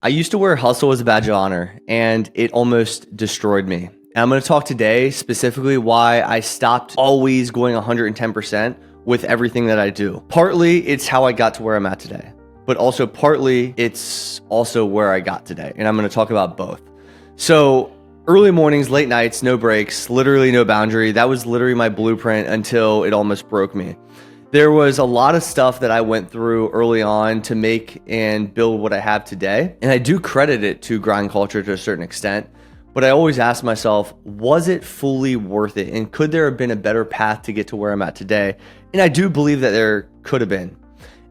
I used to wear hustle as a badge of honor, and it almost destroyed me. And I'm going to talk today specifically why I stopped always going 110% with everything that I do. Partly, it's how I got to where I'm at today, but also partly, it's also where I got today. And I'm going to talk about both. So early mornings, late nights, no breaks, literally no boundary. That was literally my blueprint until it almost broke me. There was a lot of stuff that I went through early on to make and build what I have today. And I do credit it to grind culture to a certain extent. But I always ask myself, was it fully worth it? And could there have been a better path to get to where I'm at today? And I do believe that there could have been.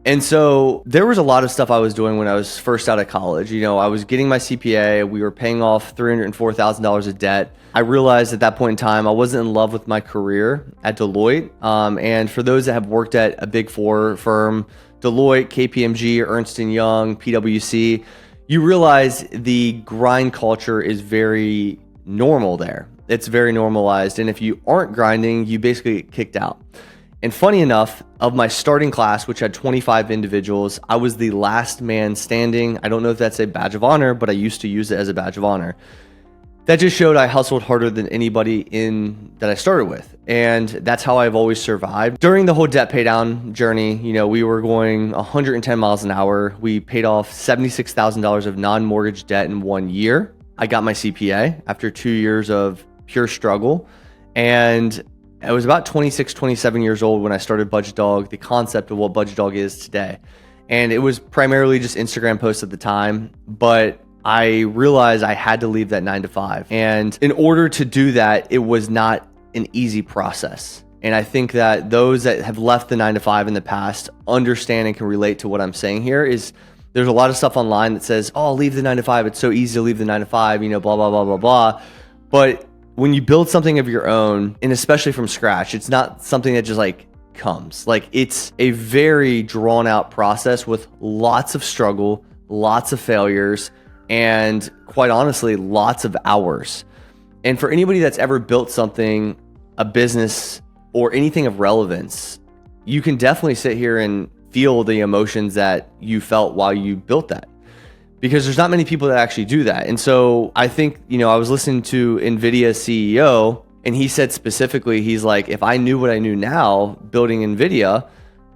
And so there was a lot of stuff I was doing when I was first out of college. You know, I was getting my CPA. We were paying off $304,000 of debt. I realized at that point in time, I wasn't in love with my career at Deloitte. And for those that have worked at a Big Four firm, Deloitte, KPMG, Ernst & Young, PwC, you realize the grind culture is very normal there. It's very normalized. And if you aren't grinding, you basically get kicked out. And funny enough, of my starting class, which had 25 individuals, I was the last man standing. I don't know if that's a badge of honor, but I used to use it as a badge of honor. That just showed I hustled harder than anybody that I started with. And that's how I've always survived. During the whole debt pay down journey, you know, we were going 110 miles an hour. We paid off $76,000 of non-mortgage debt in 1 year. I got my CPA after 2 years of pure struggle. And I was about 26, 27 years old when I started Budgetdog, the concept of what Budgetdog is today. And it was primarily just Instagram posts at the time, but I realized I had to leave that 9 to 5. And in order to do that, it was not an easy process. And I think that those that have left the 9 to 5 in the past understand and can relate to what I'm saying here is there's a lot of stuff online that says, oh, leave the 9 to 5. It's so easy to leave the 9 to 5, you know, blah, blah, blah, blah, blah. But when you build something of your own, and especially from scratch, it's not something that just like comes. Like it's a very drawn out process with lots of struggle, lots of failures, and quite honestly, lots of hours. And for anybody that's ever built something, a business or anything of relevance, you can definitely sit here and feel the emotions that you felt while you built that. Because there's not many people that actually do that. And so I think, you know, I was listening to NVIDIA's CEO, and he said specifically, he's like, if I knew what I knew now building NVIDIA,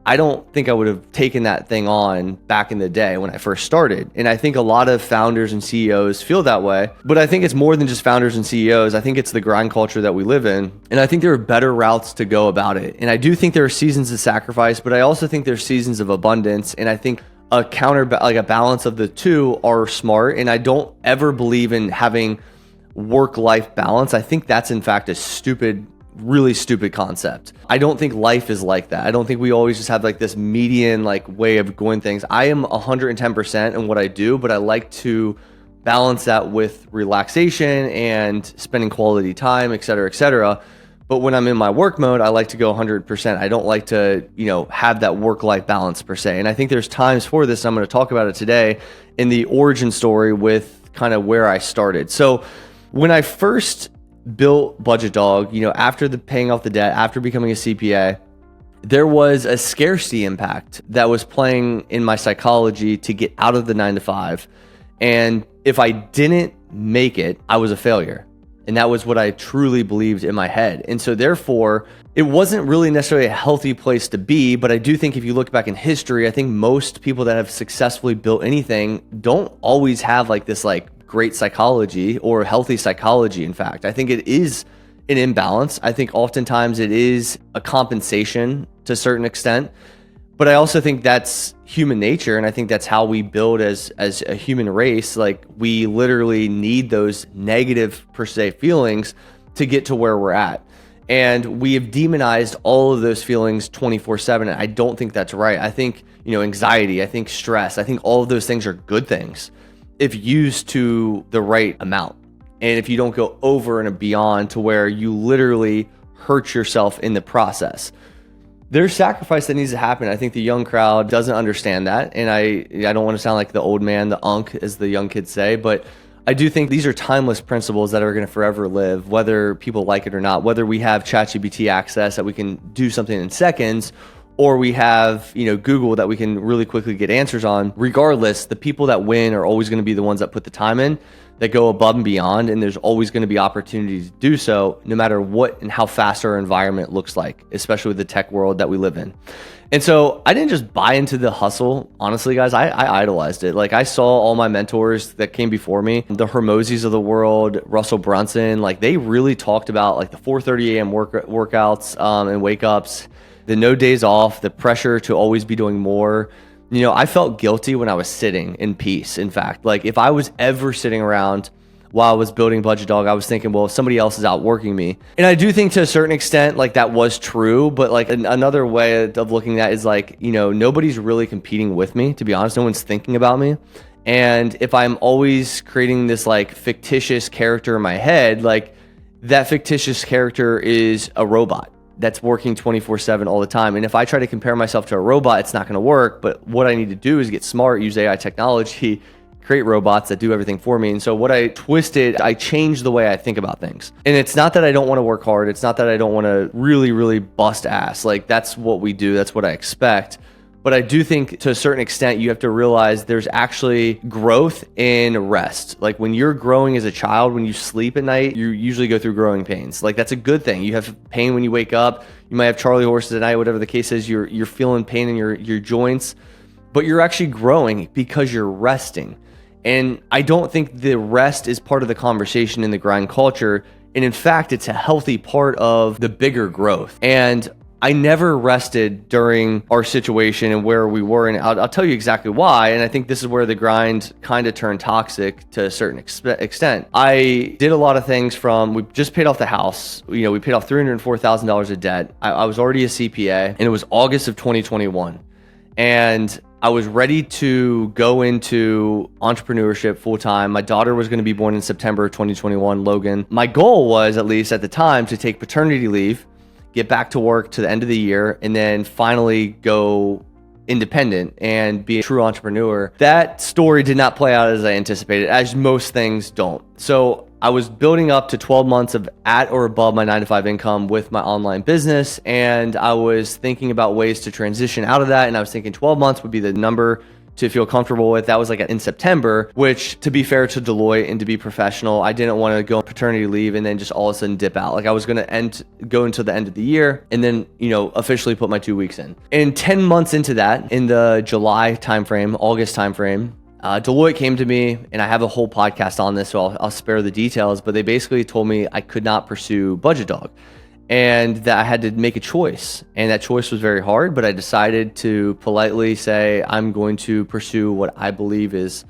I don't think I would have taken that thing on back in the day when I first started. And I think a lot of founders and CEOs feel that way. But I think it's more than just founders and CEOs. I think it's the grind culture that we live in. And I think there are better routes to go about it. And I do think there are seasons of sacrifice, but I also think there's seasons of abundance. And I think a balance of the two are smart. And I don't ever believe in having work-life balance. I think that's in fact a really stupid concept. I don't think life is like that. I don't think we always just have like this median like way of going things. I am 110% in what I do, but I like to balance that with relaxation and spending quality time, et cetera, et cetera. But when I'm in my work mode, I like to go 100%. I don't like to, you know, have that work-life balance per se. And I think there's times for this. I'm going to talk about it today in the origin story with kind of where I started. So when I first built Budgetdog, you know, after the paying off the debt, after becoming a CPA, there was a scarcity impact that was playing in my psychology to get out of the 9 to 5. And if I didn't make it, I was a failure. And that was what I truly believed in my head. And so therefore, it wasn't really necessarily a healthy place to be. But I do think if you look back in history, I think most people that have successfully built anything don't always have like this like great psychology or healthy psychology. In fact, I think it is an imbalance. I think oftentimes it is a compensation to a certain extent. But I also think that's human nature, and I think that's how we build as a human race. Like we literally need those negative per se feelings to get to where we're at. And we have demonized all of those feelings 24/7. And I don't think that's right. I think, you know, anxiety, I think stress, I think all of those things are good things if used to the right amount. And if you don't go over and beyond to where you literally hurt yourself in the process. There's sacrifice that needs to happen. I think the young crowd doesn't understand that. And I don't want to sound like the old man, the unk, as the young kids say, but I do think these are timeless principles that are going to forever live, whether people like it or not, whether we have ChatGPT access that we can do something in seconds, or we have, Google that we can really quickly get answers on. Regardless, the people that win are always going to be the ones that put the time in, that go above and beyond, and there's always going to be opportunities to do so, no matter what and how fast our environment looks like, especially with the tech world that we live in. And so I didn't just buy into the hustle. Honestly, guys, I idolized it. Like, I saw all my mentors that came before me, the Hermosis of the world, Russell Brunson, like they really talked about like the 4:30 a.m. workouts and wake ups, the no days off, the pressure to always be doing more. I felt guilty when I was sitting in peace. In fact, like if I was ever sitting around while I was building Budgetdog, I was thinking, well, if somebody else is outworking me. And I do think to a certain extent, like that was true, but like another way of looking at it is like, nobody's really competing with me, to be honest. No one's thinking about me. And if I'm always creating this like fictitious character in my head, like that fictitious character is a robot that's working 24/7 all the time. And if I try to compare myself to a robot, it's not going to work. But what I need to do is get smart, use AI technology, create robots that do everything for me. And so what I changed the way I think about things. And it's not that I don't want to work hard. It's not that I don't want to really, really bust ass. Like that's what we do. That's what I expect. But I do think to a certain extent, you have to realize there's actually growth in rest. Like when you're growing as a child, when you sleep at night, you usually go through growing pains. Like that's a good thing. You have pain when you wake up. You might have Charlie horses at night, whatever the case is. You're feeling pain in your joints, but you're actually growing because you're resting. And I don't think the rest is part of the conversation in the grind culture. And in fact, it's a healthy part of the bigger growth. And I never rested during our situation and where we were. And I'll tell you exactly why. And I think this is where the grind kind of turned toxic to a certain extent. I did a lot of things we just paid off the house. We paid off $304,000 of debt. I was already a CPA, and it was August of 2021. And I was ready to go into entrepreneurship full time. My daughter was going to be born in September 2021, Logan. My goal was, at least at the time, to take paternity leave, get back to work to the end of the year, and then finally go independent and be a true entrepreneur. That story did not play out as I anticipated, as most things don't. So I was building up to 12 months of at or above my 9-to-5 income with my online business. And I was thinking about ways to transition out of that. And I was thinking 12 months would be the number to feel comfortable with. That was like in September, which, to be fair to Deloitte and to be professional, I didn't want to go on paternity leave and then just all of a sudden dip out. Like I was going to go until the end of the year and then, officially put my 2 weeks in. And 10 months into that, in the July timeframe, August timeframe, Deloitte came to me, and I have a whole podcast on this, so I'll spare the details, but they basically told me I could not pursue Budgetdog and that I had to make a choice. And that choice was very hard, but I decided to politely say, I'm going to pursue what I believe is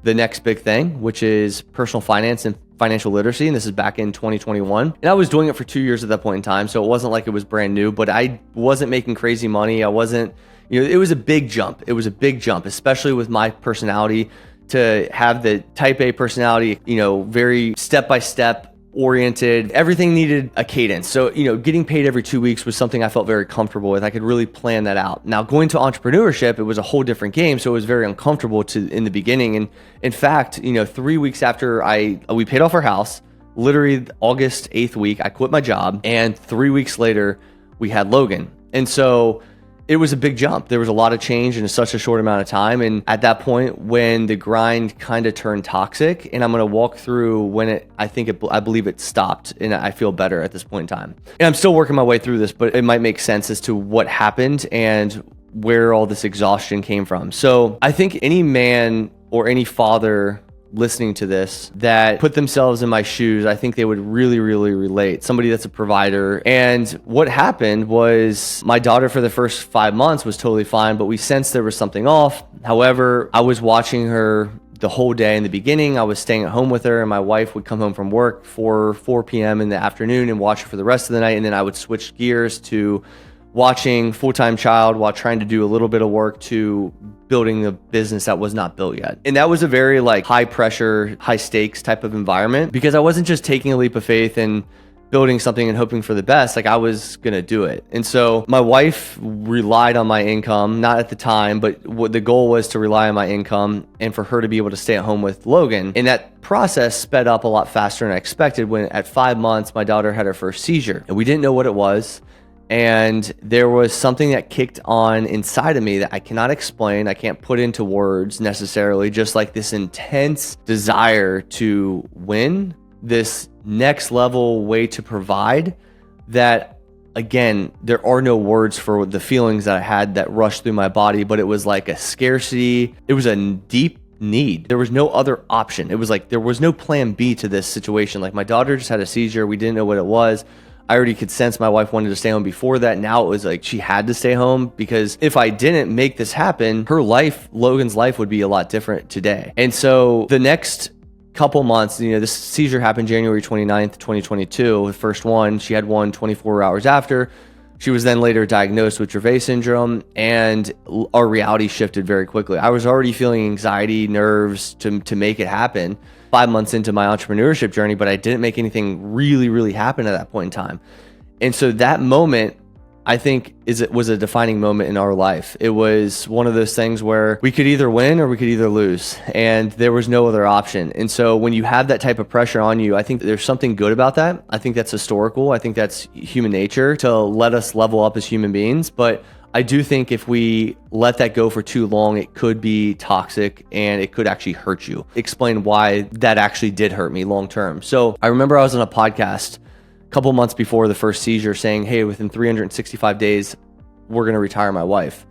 the next big thing, which is personal finance and financial literacy. And this is back in 2021. And I was doing it for 2 years at that point in time. So it wasn't like it was brand new, but I wasn't making crazy money. I wasn't, it was a big jump. It was a big jump, especially with my personality, to have the type A personality, very step-by-step oriented. Everything needed a cadence. So, getting paid every 2 weeks was something I felt very comfortable with. I could really plan that out. Now, going to entrepreneurship, it was a whole different game. So it was very uncomfortable in the beginning. And in fact, 3 weeks after we paid off our house, literally August 8th week, I quit my job. And 3 weeks later, we had Logan. And so it was a big jump. There was a lot of change in such a short amount of time. And at that point, when the grind kind of turned toxic, and I'm going to walk through when I believe it stopped, and I feel better at this point in time. And I'm still working my way through this, but it might make sense as to what happened and where all this exhaustion came from. So I think any man or any father listening to this that put themselves in my shoes, I think they would really, really relate. Somebody that's a provider. And what happened was my daughter for the first 5 months was totally fine, but we sensed there was something off. However, I was watching her the whole day in the beginning. I was staying at home with her, and my wife would come home from work for 4 p.m. in the afternoon and watch her for the rest of the night. And then I would switch gears to watching full-time child while trying to do a little bit of work to building a business that was not built yet. And that was a very high pressure, high stakes type of environment, because I wasn't just taking a leap of faith and building something and hoping for the best. I was going to do it. And so my wife relied on my income, not at the time, but what the goal was to rely on my income and for her to be able to stay at home with Logan. And that process sped up a lot faster than I expected when at 5 months, my daughter had her first seizure, and we didn't know what it was. And there was something that kicked on inside of me that I cannot explain. I can't put into words necessarily, just like this intense desire to win, this next level way to provide that, again, there are no words for the feelings that I had that rushed through my body, but it was like a scarcity. It was a deep need. There was no other option. It was like there was no plan B to this situation. Like my daughter just had a seizure. We didn't know what it was. I already could sense my wife wanted to stay home before that. Now it was like she had to stay home, because if I didn't make this happen, her life, Logan's life, would be a lot different today. And so the next couple months, this seizure happened January 29th, 2022, the first one. She had one 24 hours after. She was then later diagnosed with Dravet syndrome, and our reality shifted very quickly. I was already feeling anxiety, nerves to make it happen 5 months into my entrepreneurship journey, but I didn't make anything really, really happen at that point in time. And so that moment, I think, was a defining moment in our life. It was one of those things where we could either win or we could either lose, and there was no other option. And so when you have that type of pressure on you, I think there's something good about that. I think that's historical. I think that's human nature to let us level up as human beings. But I do think if we let that go for too long, it could be toxic and it could actually hurt you. Explain why that actually did hurt me long term. So I remember I was on a podcast couple months before the first seizure saying, hey, within 365 days, we're going to retire my wife.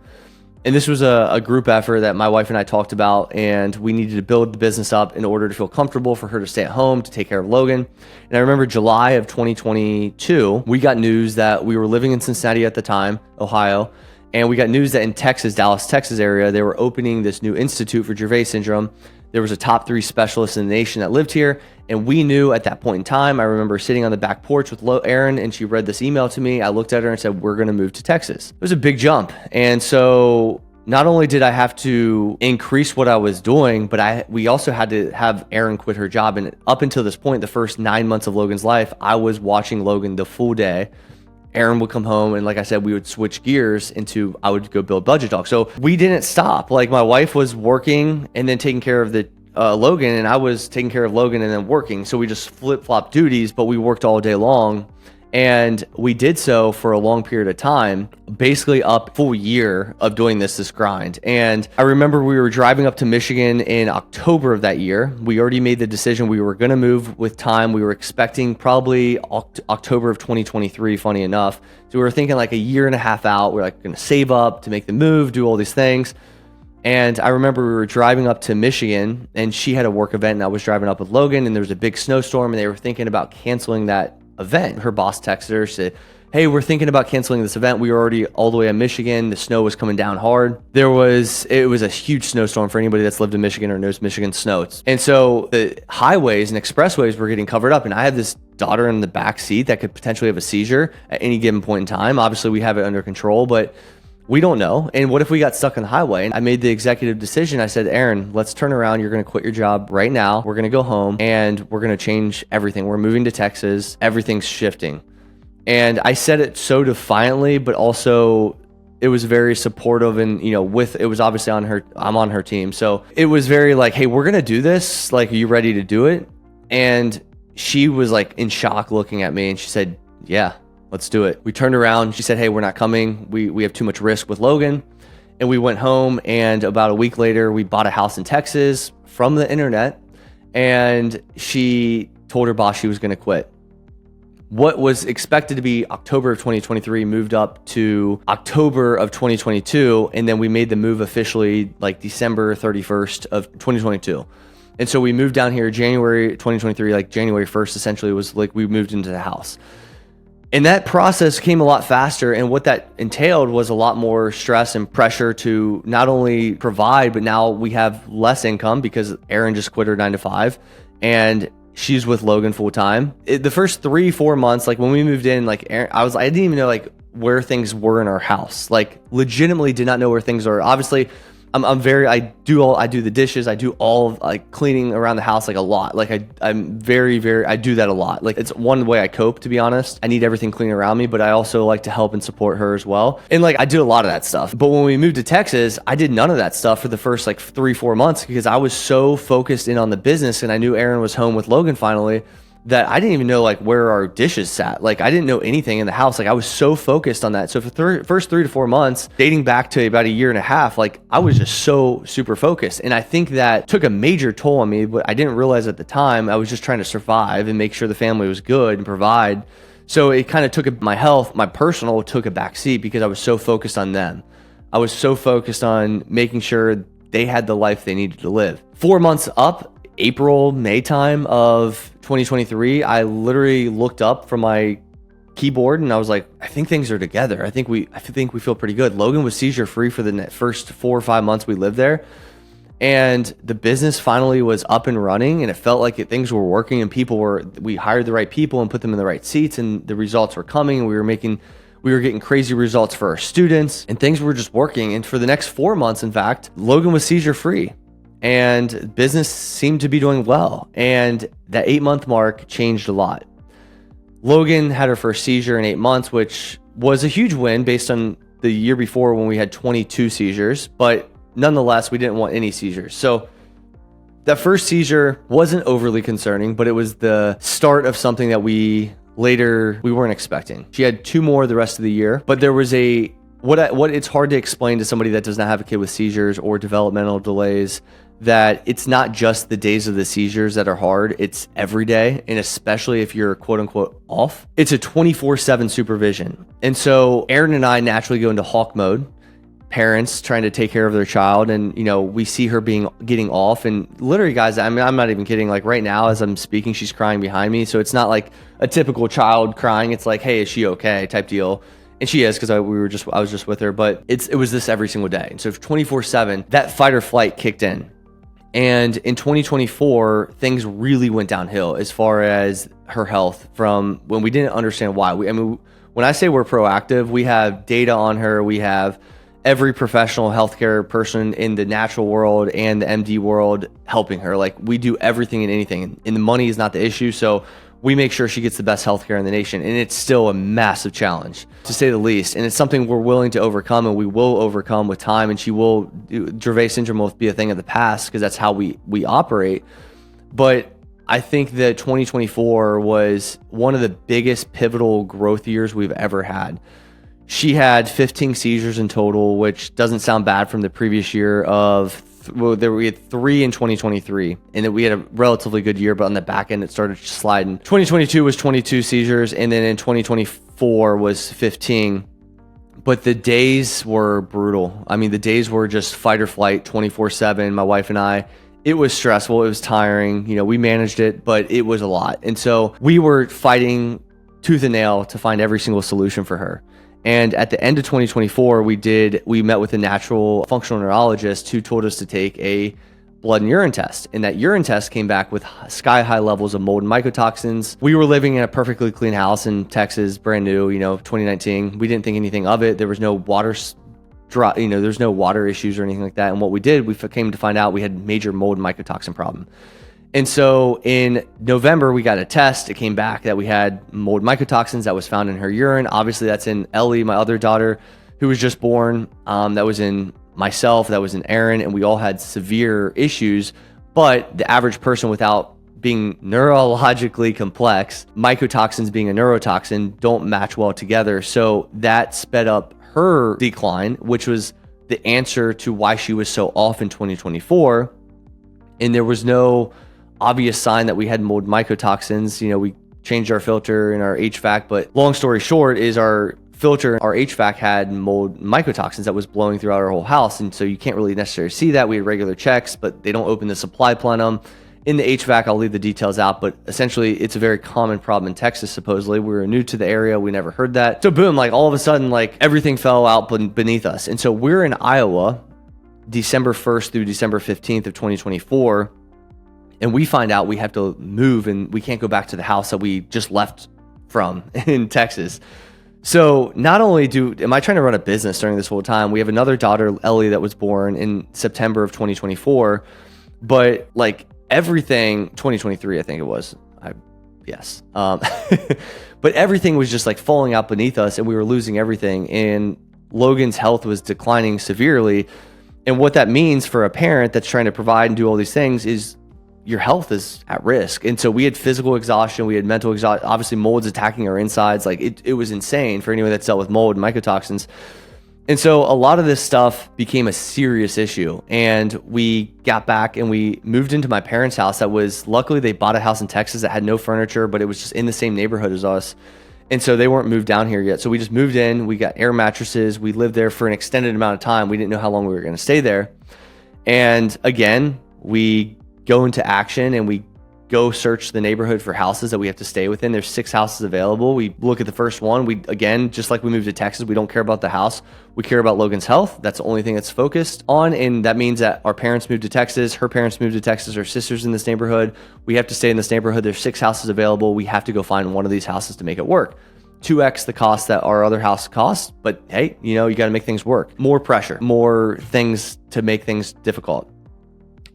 And this was a group effort that my wife and I talked about, and we needed to build the business up in order to feel comfortable for her to stay at home, to take care of Logan. And I remember July of 2022, we got news that we were living in Cincinnati at the time, Ohio, and we got news that in Texas, Dallas, Texas area, they were opening this new institute for Dravet syndrome. There was a top 3 specialist in the nation that lived here. And we knew at that point in time, I remember sitting on the back porch with Erin, and she read this email to me. I looked at her and said, we're going to move to Texas. It was a big jump. And so not only did I have to increase what I was doing, but we also had to have Erin quit her job. And up until this point, the first 9 months of Logan's life, I was watching Logan the full day. Erin would come home, and like I said, we would switch gears into, I would go build Budgetdog. So we didn't stop. Like my wife was working and then taking care of the Logan, and I was taking care of Logan and then working. So we just flip-flopped duties, but we worked all day long. And we did so for a long period of time, basically up full year of doing this grind. And I remember we were driving up to Michigan in October of that year. We already made the decision we were going to move with time. We were expecting probably October of 2023, funny enough. So we were thinking like a year and a half out. We're like going to save up to make the move, do all these things. And I remember we were driving up to Michigan, and she had a work event, and I was driving up with Logan, and there was a big snowstorm, and they were thinking about canceling that event. Her boss texted her, said, hey, we're thinking about canceling this event. We were already all the way in Michigan. The snow was coming down hard. It was a huge snowstorm for anybody that's lived in Michigan or knows Michigan snow. And so the highways and expressways were getting covered up, and I had this daughter in the back seat that could potentially have a seizure at any given point in time. Obviously, we have it under control, but we don't know. And what if we got stuck on the highway? And I made the executive decision. I said, Erin, let's turn around. You're going to quit your job right now. We're going to go home, and we're going to change everything. We're moving to Texas. Everything's shifting. And I said it so defiantly, but also it was very supportive. And, it was obviously on her, I'm on her team. So it was very like, hey, we're going to do this. Like, are you ready to do it? And she was like in shock looking at me, and she said, yeah, let's do it. We turned around. She said, hey, we're not coming. We have too much risk with Logan. And we went home, and about a week later, we bought a house in Texas from the internet, and she told her boss she was going to quit. What was expected to be October of 2023 moved up to October of 2022, and then we made the move officially like December 31st of 2022. And so we moved down here January 2023, like January 1st essentially was like we moved into the house. And that process came a lot faster, and what that entailed was a lot more stress and pressure to not only provide, but now we have less income because Erin just quit her 9-to-5, and she's with Logan full time. The first 3-4 months, like when we moved in, like Erin, I didn't even know like where things were in our house. Like legitimately did not know where things are. Obviously, I do the dishes. I do all of like cleaning around the house like a lot. Like I'm very, I do that a lot. Like it's one way I cope, to be honest. I need everything clean around me, but I also like to help and support her as well. And like I do a lot of that stuff. But when we moved to Texas, I did none of that stuff for the first like 3-4 months because I was so focused in on the business, and I knew Erin was home with Logan finally. that I didn't even know like where our dishes sat. Like I didn't know anything in the house. Like I was so focused on that. So for the first 3 to 4 months, dating back to about a year and a half, like I was just so super focused. And I think that took a major toll on me, but I didn't realize at the time. I was just trying to survive and make sure the family was good and provide. So it kind of took my health, my personal took a back seat because I was so focused on them. I was so focused on making sure they had the life they needed to live. 4 months up, April, May time of 2023, I literally looked up from my keyboard and I was like, I think things are together. I think we feel pretty good. Logan was seizure free for the first 4 or 5 months we lived there. And the business finally was up and running and it felt like things were working and we hired the right people and put them in the right seats and the results were coming and we were getting crazy results for our students and things were just working. And for the next 4 months, in fact, Logan was seizure free. And business seemed to be doing well. And that 8-month mark changed a lot. Logan had her first seizure in 8 months, which was a huge win based on the year before when we had 22 seizures. But nonetheless, we didn't want any seizures. So that first seizure wasn't overly concerning, but it was the start of something that we weren't expecting. She had 2 more the rest of the year, but there was what it's hard to explain to somebody that does not have a kid with seizures or developmental delays, that it's not just the days of the seizures that are hard, it's every day. And especially if you're quote unquote off, it's a 24/7 supervision. And so Aaron and I naturally go into hawk mode, parents trying to take care of their child. And, we see her getting off and literally guys, I mean, I'm not even kidding. Like right now, as I'm speaking, she's crying behind me. So it's not like a typical child crying. It's like, hey, is she okay? Type deal. And she is, because I was just with her, but it was this every single day. And so 24/7, that fight or flight kicked in. And in 2024, things really went downhill as far as her health from when we didn't understand why. When I say we're proactive, we have data on her. We have every professional healthcare person in the natural world and the MD world helping her. Like we do everything and anything, and the money is not the issue. So we make sure she gets the best healthcare in the nation. And it's still a massive challenge, to say the least. And it's something we're willing to overcome, and we will overcome with time. And Dravet syndrome will be a thing of the past because that's how we operate. But I think that 2024 was one of the biggest pivotal growth years we've ever had. She had 15 seizures in total, which doesn't sound bad from the previous year we had 3 in 2023, and then we had a relatively good year, but on the back end, it started sliding. 2022 was 22 seizures, and then in 2024 was 15. But the days were brutal. I mean, the days were just fight or flight 24/7. My wife and I, it was stressful. It was tiring. We managed it, but it was a lot. And so we were fighting tooth and nail to find every single solution for her. And at the end of 2024, we met with a natural functional neurologist who told us to take a blood and urine test. And that urine test came back with sky high levels of mold and mycotoxins. We were living in a perfectly clean house in Texas, brand new, 2019. We didn't think anything of it. There was no water there's no water issues or anything like that. And what we did, we came to find out we had major mold and mycotoxin problem. And so in November, we got a test. It came back that we had mold mycotoxins that was found in her urine. Obviously, that's in Ellie, my other daughter, who was just born. That was in myself, that was in Aaron, and we all had severe issues. But the average person, without being neurologically complex, mycotoxins being a neurotoxin, don't match well together. So that sped up her decline, which was the answer to why she was so off in 2024. And there was no obvious sign that we had mold mycotoxins. We changed our filter and our HVAC, but long story short is our filter, our HVAC had mold mycotoxins that was blowing throughout our whole house. And so you can't really necessarily see that. We had regular checks, but they don't open the supply plenum. In the HVAC, I'll leave the details out, but essentially it's a very common problem in Texas, supposedly. We were new to the area. We never heard that. So boom, all of a sudden, everything fell out beneath us. And so we're in Iowa, December 1st through December 15th of 2024. And we find out we have to move and we can't go back to the house that we just left from in Texas. So not only am I trying to run a business during this whole time, we have another daughter, Ellie, that was born in September of 2024, but everything, 2023, I think it was, yes. But everything was just falling out beneath us and we were losing everything. And Logan's health was declining severely. And what that means for a parent that's trying to provide and do all these things is your health is at risk. And so we had physical exhaustion, we had mental exhaustion. Obviously, mold's attacking our insides. Like it was insane for anyone that's dealt with mold and mycotoxins. And so a lot of this stuff became a serious issue. And we got back and we moved into my parents' house. Luckily they bought a house in Texas that had no furniture, but it was just in the same neighborhood as us. And so they weren't moved down here yet. So we just moved in, we got air mattresses. We lived there for an extended amount of time. We didn't know how long we were going to stay there. And again, we go into action and we go search the neighborhood for houses that we have to stay within. There's 6 houses available. We look at the first one. We, again, just like we moved to Texas, we don't care about the house. We care about Logan's health. That's the only thing that's focused on. And that means that our parents moved to Texas. Her parents moved to Texas. Her sister's in this neighborhood. We have to stay in this neighborhood. There's 6 houses available. We have to go find one of these houses to make it work. 2x the cost that our other house costs. But hey, you got to make things work. More pressure, more things to make things difficult.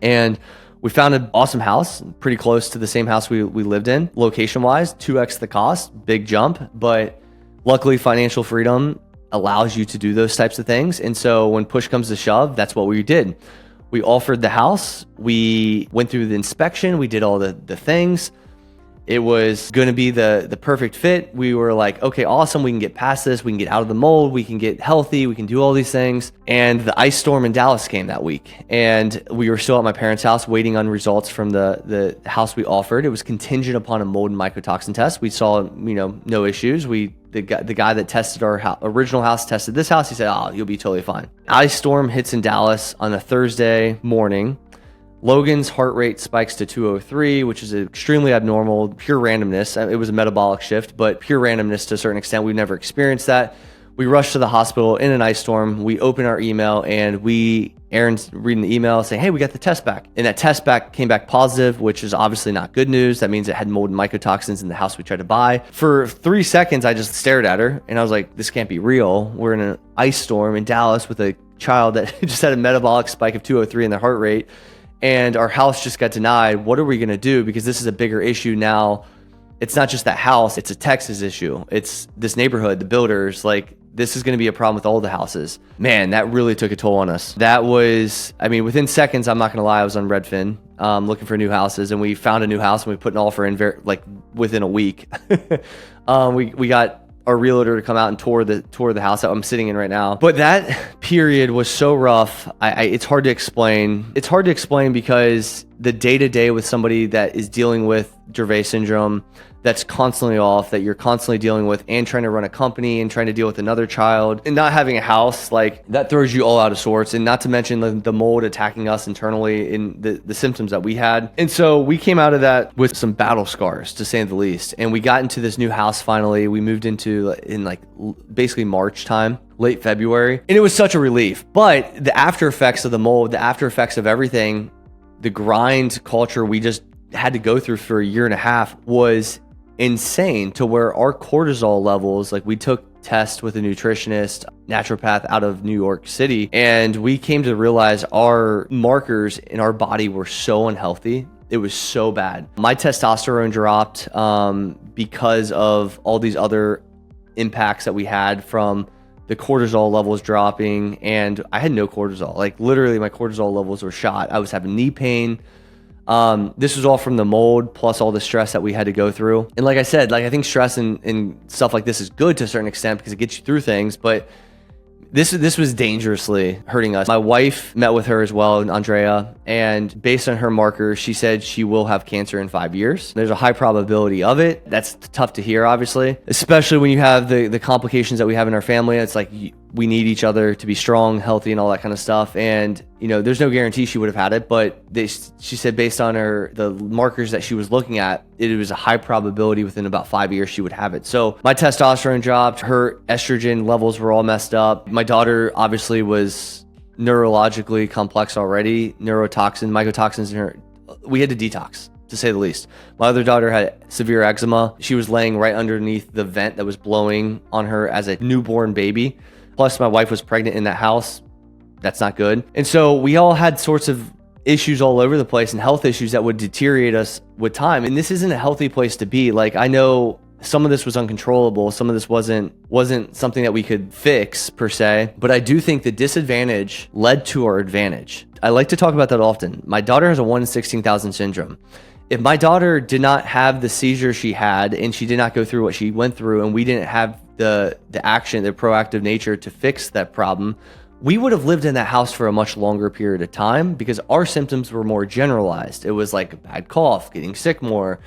And we found an awesome house, pretty close to the same house we lived in. Location-wise, 2x the cost, big jump. But luckily, financial freedom allows you to do those types of things. And so when push comes to shove, that's what we did. We offered the house. We went through the inspection. We did all the things. It was going to be the perfect fit. We were like, okay, awesome. We can get past this. We can get out of the mold. We can get healthy. We can do all these things. And the ice storm in Dallas came that week. And we were still at my parents' house waiting on results from the house we offered. It was contingent upon a mold and mycotoxin test. We saw, no issues. The guy that tested our original house tested this house. He said, oh, you'll be totally fine. Ice storm hits in Dallas on a Thursday morning. Logan's heart rate spikes to 203, which is extremely abnormal, pure randomness. It was a metabolic shift, but pure randomness to a certain extent. We've never experienced that. We rushed to the hospital in an ice storm. We open our email and Aaron's reading the email saying, hey, we got the test back. And that test back came back positive, which is obviously not good news. That means it had mold and mycotoxins in the house we tried to buy. For 3 seconds, I just stared at her and I was like, this can't be real. We're in an ice storm in Dallas with a child that just had a metabolic spike of 203 in their heart rate. And our house just got denied. What are we going to do? Because this is a bigger issue now. It's not just that house. It's a Texas issue. It's this neighborhood, the builders. Like, this is going to be a problem with all the houses. Man, that really took a toll on us. That was, within seconds, I'm not going to lie, I was on Redfin looking for new houses. And we found a new house and we put an offer in within a week. We got our realtor to come out and tour the house that I'm sitting in right now. But that period was so rough. It's hard to explain. It's hard to explain because the day-to-day with somebody that is dealing with Dravet syndrome, that's constantly off, that you're constantly dealing with, and trying to run a company and trying to deal with another child and not having a house, like that throws you all out of sorts. And not to mention the mold attacking us internally in the symptoms that we had. And so we came out of that with some battle scars, to say the least. And we got into this new house finally. We moved into in basically March time, late February. And it was such a relief. But the after effects of the mold, the after effects of everything, the grind culture we just had to go through for a year and a half was insane, to where our cortisol levels, we took tests with a nutritionist, naturopath out of New York City, and we came to realize our markers in our body were so unhealthy. It was so bad. My testosterone dropped because of all these other impacts that we had from the cortisol levels dropping, and I had no cortisol. Literally my cortisol levels were shot. I was having knee pain. This was all from the mold plus all the stress that we had to go through. And like I said, I think stress and stuff like this is good to a certain extent because it gets you through things, but this was dangerously hurting us. My wife met with her as well, Andrea, and based on her markers, she said she will have cancer in 5 years. There's a high probability of it. That's tough to hear, obviously, especially when you have the complications that we have in our family. It's like we need each other to be strong, healthy, and all that kind of stuff. And there's no guarantee she would have had it, but she said based on the markers that she was looking at, it was a high probability within about 5 years she would have it. So my testosterone dropped, her estrogen levels were all messed up. My daughter obviously was neurologically complex already, neurotoxin, mycotoxins in her. We had to detox, to say the least. My other daughter had severe eczema. She was laying right underneath the vent that was blowing on her as a newborn baby. Plus my wife was pregnant in that house. That's not good. And so we all had sorts of issues all over the place and health issues that would deteriorate us with time. And this isn't a healthy place to be. I know some of this was uncontrollable. Some of this wasn't something that we could fix per se, but I do think the disadvantage led to our advantage. I like to talk about that often. My daughter has a 1 in 16,000 syndrome. If my daughter did not have the seizure she had, and she did not go through what she went through, and we didn't have the action, the proactive nature to fix that problem, we would have lived in that house for a much longer period of time because our symptoms were more generalized. It was like a bad cough, getting sick more,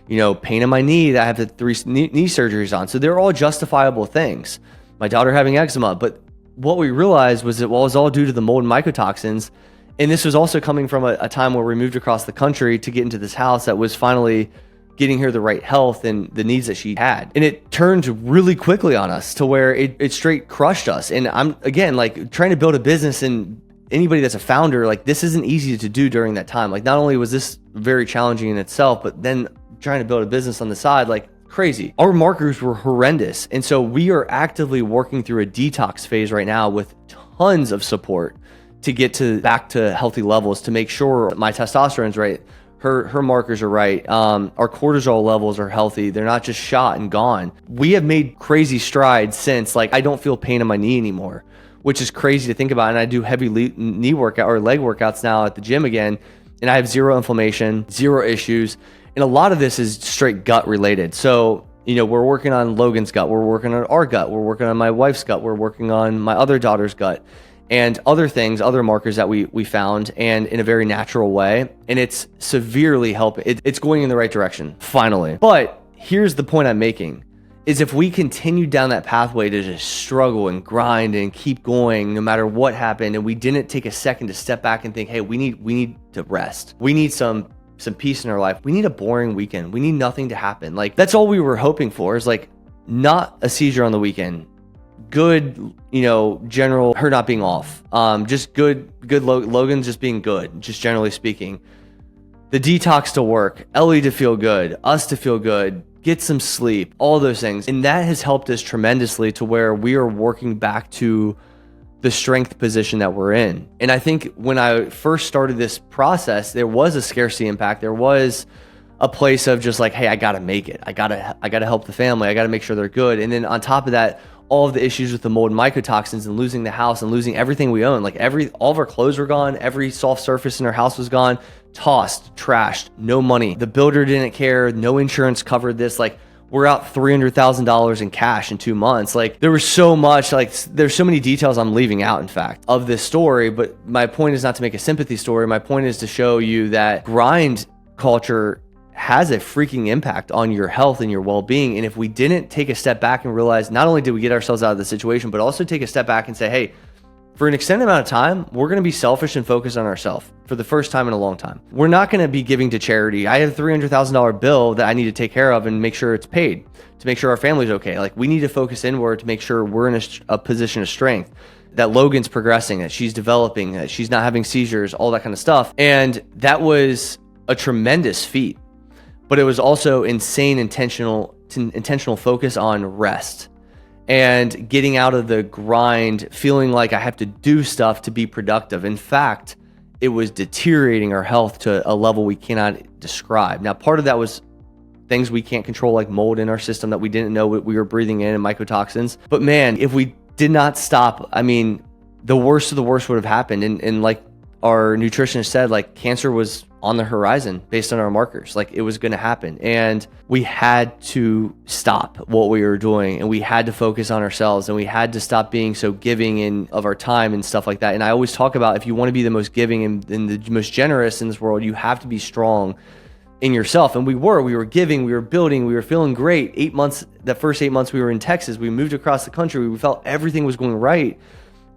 pain in my knee that I have the 3 knee surgeries on. So they're all justifiable things. My daughter having eczema. But what we realized was that it was all due to the mold and mycotoxins. And this was also coming from a time where we moved across the country to get into this house that was finally getting her the right health and the needs that she had. And it turned really quickly on us to where it straight crushed us. And I'm, again, like trying to build a business, and anybody that's a founder, like this isn't easy to do during that time. Like not only was this very challenging in itself, but then trying to build a business on the side, like crazy. Our markers were horrendous. And so we are actively working through a detox phase right now with tons of support to get back to healthy levels, to make sure my testosterone's right, her markers are right, our cortisol levels are healthy, they're not just shot and gone. We have made crazy strides since, like I don't feel pain in my knee anymore, which is crazy to think about. And I do heavy knee workout or leg workouts now at the gym again, and I have zero inflammation, zero issues. And a lot of this is straight gut related. So, we're working on Logan's gut, we're working on our gut, we're working on my wife's gut, we're working on my other daughter's gut, and other things, other markers that we found, and in a very natural way. And it's severely helping. It's going in the right direction, finally. But here's the point I'm making, is if we continue down that pathway to just struggle and grind and keep going no matter what happened, and we didn't take a second to step back and think, hey, we need to rest. We need some peace in our life. We need a boring weekend. We need nothing to happen. Like that's all we were hoping for, is like not a seizure on the weekend. Good, general, her not being off. Just good Logan just being good, just generally speaking. The detox to work, Ellie to feel good, us to feel good, get some sleep, all those things. And that has helped us tremendously to where we are working back to the strength position that we're in. And I think when I first started this process, there was a scarcity impact. There was a place of just like, hey, I gotta make it. I gotta help the family. I gotta make sure they're good. And then on top of that, all of the issues with the mold and mycotoxins and losing the house and losing everything we own. Like all of our clothes were gone. Every soft surface in our house was gone, tossed, trashed, no money. The builder didn't care. No insurance covered this. Like we're out $300,000 in cash in 2 months. Like there was so much, like there's so many details I'm leaving out, in fact, of this story. But my point is not to make a sympathy story. My point is to show you that grind culture has a freaking impact on your health and your well-being. And if we didn't take a step back and realize, not only did we get ourselves out of the situation, but also take a step back and say, hey, for an extended amount of time, we're going to be selfish and focus on ourselves for the first time in a long time. We're not going to be giving to charity. I have a $300,000 bill that I need to take care of and make sure it's paid, to make sure our family's okay. Like we need to focus inward to make sure we're in a position of strength, that Logan's progressing, that she's developing, that she's not having seizures, all that kind of stuff. And that was a tremendous feat. But it was also insane intentional focus on rest and getting out of the grind, feeling like I have to do stuff to be productive. In fact, it was deteriorating our health to a level we cannot describe. Now, part of that was things we can't control, like mold in our system that we didn't know we were breathing in, and mycotoxins. But man, if we did not stop, I mean, the worst of the worst would have happened. And like our nutritionist said, like cancer was on the horizon based on our markers. Like it was going to happen, and we had to stop what we were doing, and we had to focus on ourselves, and we had to stop being so giving of our time and stuff like that. And I always talk about, if you want to be the most giving and the most generous in this world, you have to be strong in yourself. And we were giving, we were building, we were feeling great. 8 months, the first 8 months we were in Texas, we moved across the country, we felt everything was going right.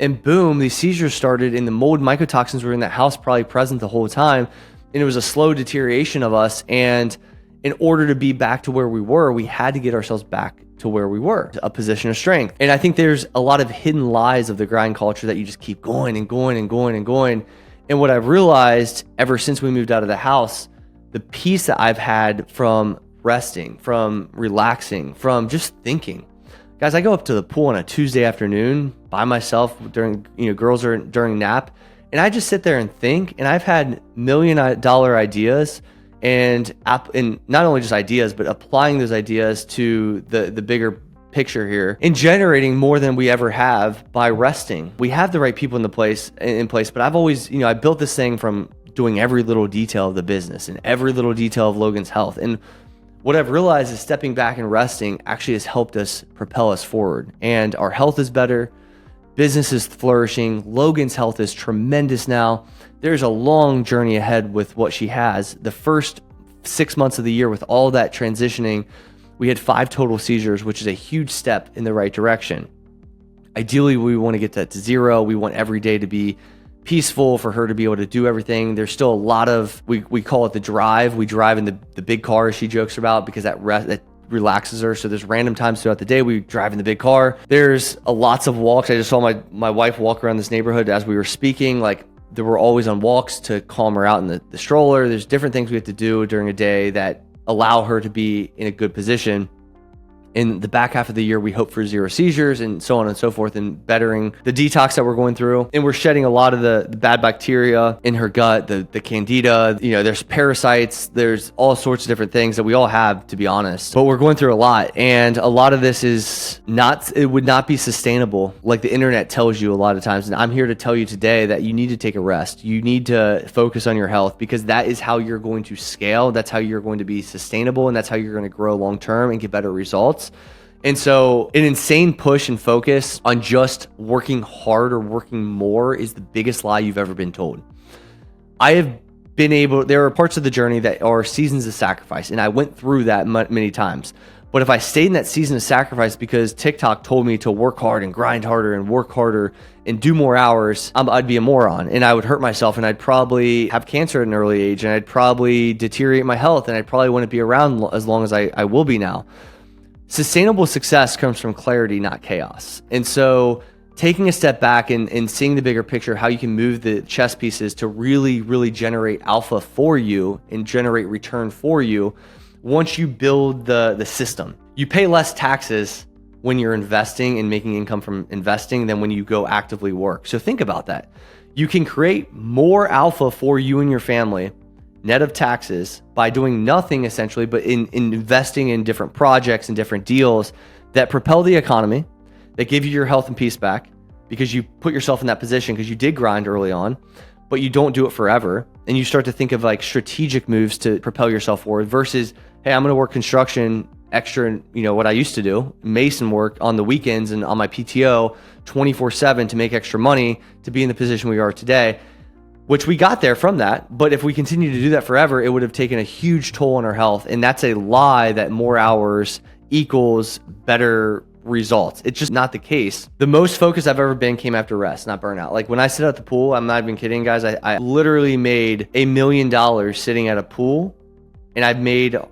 And boom, these seizures started, and the mold mycotoxins were in that house, probably present the whole time. And it was a slow deterioration of us. And in order to be back to where we were, we had to get ourselves back to where we were, a position of strength. And I think there's a lot of hidden lies of the grind culture that you just keep going and going and going and going. And what I've realized ever since we moved out of the house, the peace that I've had from resting, from relaxing, from just thinking. Guys, I go up to the pool on a Tuesday afternoon by myself during, girls are during nap. And I just sit there and think, and I've had $1 million ideas and not only just ideas, but applying those ideas to the bigger picture here and generating more than we ever have by resting. We have the right people in place, but I've always, I built this thing from doing every little detail of the business and every little detail of Logan's health. And what I've realized is stepping back and resting actually has helped us propel us forward. And our health is better, business is flourishing, Logan's health is tremendous now. There's a long journey ahead with what she has. The first 6 months of the year with all that transitioning, we had 5 total seizures, which is a huge step in the right direction. Ideally, we want to get that to 0. We want every day to be peaceful for her to be able to do everything. There's still a lot of, we call it the drive. We drive in the big car, as she jokes about, because that relaxes her. So there's random times throughout the day we drive in the big car. There's lots of walks. I just saw my wife walk around this neighborhood as we were speaking. Like, there were always on walks to calm her out in the stroller. There's different things we have to do during a day that allow her to be in a good position. In the back half of the year, we hope for 0 seizures and so on and so forth, and bettering the detox that we're going through. And we're shedding a lot of the bad bacteria in her gut, the candida, there's parasites, there's all sorts of different things that we all have, to be honest. But we're going through a lot. And a lot of this it would not be sustainable like the internet tells you a lot of times. And I'm here to tell you today that you need to take a rest. You need to focus on your health, because that is how you're going to scale. That's how you're going to be sustainable. And that's how you're going to grow long term and get better results. And so an insane push and focus on just working hard or working more is the biggest lie you've ever been told. There are parts of the journey that are seasons of sacrifice, and I went through that many times. But if I stayed in that season of sacrifice because TikTok told me to work hard and grind harder and work harder and do more hours, I'd be a moron, and I would hurt myself, and I'd probably have cancer at an early age, and I'd probably deteriorate my health, and I probably wouldn't be around as long as I will be now. Sustainable success comes from clarity, not chaos. And so taking a step back and seeing the bigger picture, how you can move the chess pieces to really, really generate alpha for you and generate return for you. Once you build the system, you pay less taxes when you're investing and making income from investing than when you go actively work. So think about that. You can create more alpha for you and your family, net of taxes, by doing nothing essentially, but in investing in different projects and different deals that propel the economy, that give you your health and peace back, because you put yourself in that position because you did grind early on, but you don't do it forever. And you start to think of like strategic moves to propel yourself forward versus, hey, I'm going to work construction extra, what I used to do, mason work on the weekends and on my PTO 24/7 to make extra money to be in the position we are today. Which we got there from that. But if we continue to do that forever, it would have taken a huge toll on our health. And that's a lie that more hours equals better results. It's just not the case. The most focused I've ever been came after rest, not burnout. Like when I sit at the pool, I'm not even kidding, guys. I literally made $1 million sitting at a pool, and I've made a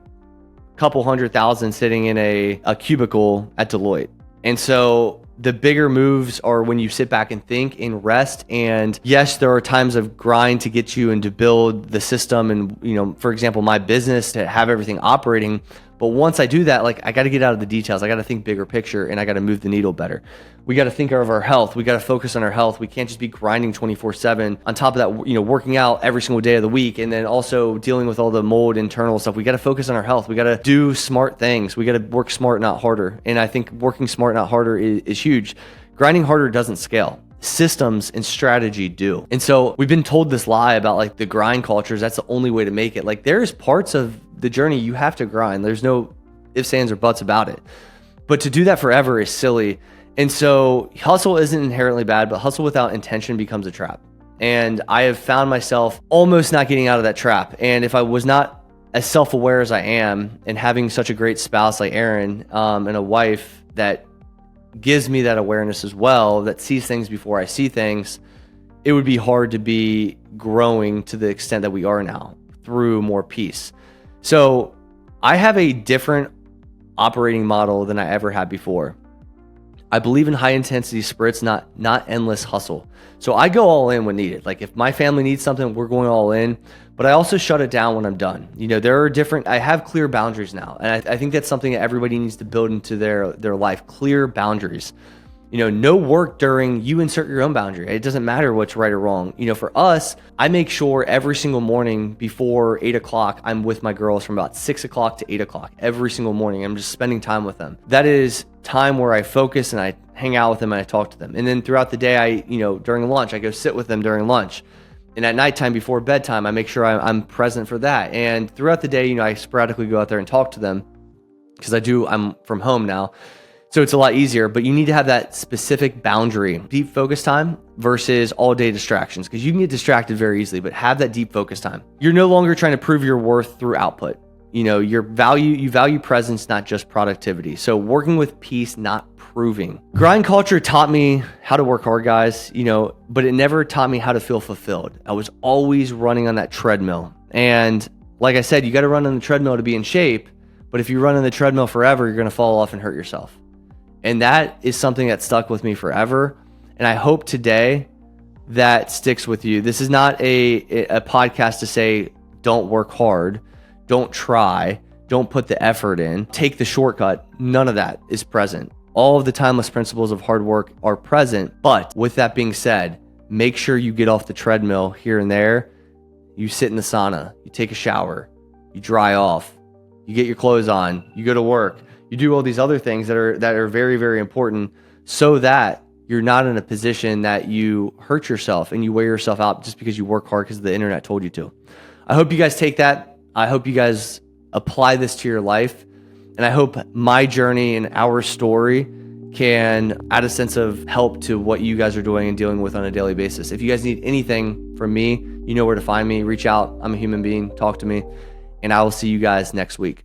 couple $100,000 sitting in a cubicle at Deloitte. And so the bigger moves are when you sit back and think and rest. And yes, there are times of grind to get you and to build the system and, for example, my business to have everything operating. But once I do that, like I got to get out of the details. I got to think bigger picture, and I got to move the needle better. We got to think of our health. We got to focus on our health. We can't just be grinding 24/7. On top of that, working out every single day of the week, and then also dealing with all the mold internal stuff. We got to focus on our health. We got to do smart things. We got to work smart, not harder. And I think working smart, not harder is huge. Grinding harder doesn't scale. Systems and strategy do. And so we've been told this lie about like the grind cultures. That's the only way to make it. Like there's parts of the journey you have to grind. There's no ifs, ands, or buts about it. But to do that forever is silly. And so hustle isn't inherently bad, but hustle without intention becomes a trap. And I have found myself almost not getting out of that trap. And if I was not as self-aware as I am, and having such a great spouse like Erin, and a wife that gives me that awareness as well, that sees things before I see things, it would be hard to be growing to the extent that we are now through more peace. So I have a different operating model than I ever had before. I believe in high intensity sprints, not endless hustle. So I go all in when needed. Like if my family needs something, we're going all in, but I also shut it down when I'm done. I have clear boundaries now. And I think that's something that everybody needs to build into their life, clear boundaries. No work during, you insert your own boundary. It doesn't matter what's right or wrong. For us, I make sure every single morning before 8 o'clock, I'm with my girls from about 6 o'clock to 8 o'clock every single morning. I'm just spending time with them. That is time where I focus and I hang out with them and I talk to them. And then throughout the day, during lunch, I go sit with them during lunch. And at nighttime before bedtime, I make sure I'm present for that. And throughout the day, I sporadically go out there and talk to them because I'm from home now. So it's a lot easier, but you need to have that specific boundary, deep focus time versus all day distractions, because you can get distracted very easily, but have that deep focus time. You're no longer trying to prove your worth through output. You value presence, not just productivity. So working with peace, not proving. Grind culture taught me how to work hard, guys, but it never taught me how to feel fulfilled. I was always running on that treadmill. And like I said, you got to run on the treadmill to be in shape, but if you run on the treadmill forever, you're going to fall off and hurt yourself. And that is something that stuck with me forever. And I hope today that sticks with you. This is not a podcast to say, don't work hard, don't try, don't put the effort in, take the shortcut. None of that is present. All of the timeless principles of hard work are present. But with that being said, make sure you get off the treadmill here and there. You sit in the sauna, you take a shower, you dry off, you get your clothes on, you go to work. You do all these other things that are very, very important so that you're not in a position that you hurt yourself and you wear yourself out just because you work hard because the internet told you to. I hope you guys take that. I hope you guys apply this to your life. And I hope my journey and our story can add a sense of help to what you guys are doing and dealing with on a daily basis. If you guys need anything from me, you know where to find me. Reach out. I'm a human being. Talk to me. And I will see you guys next week.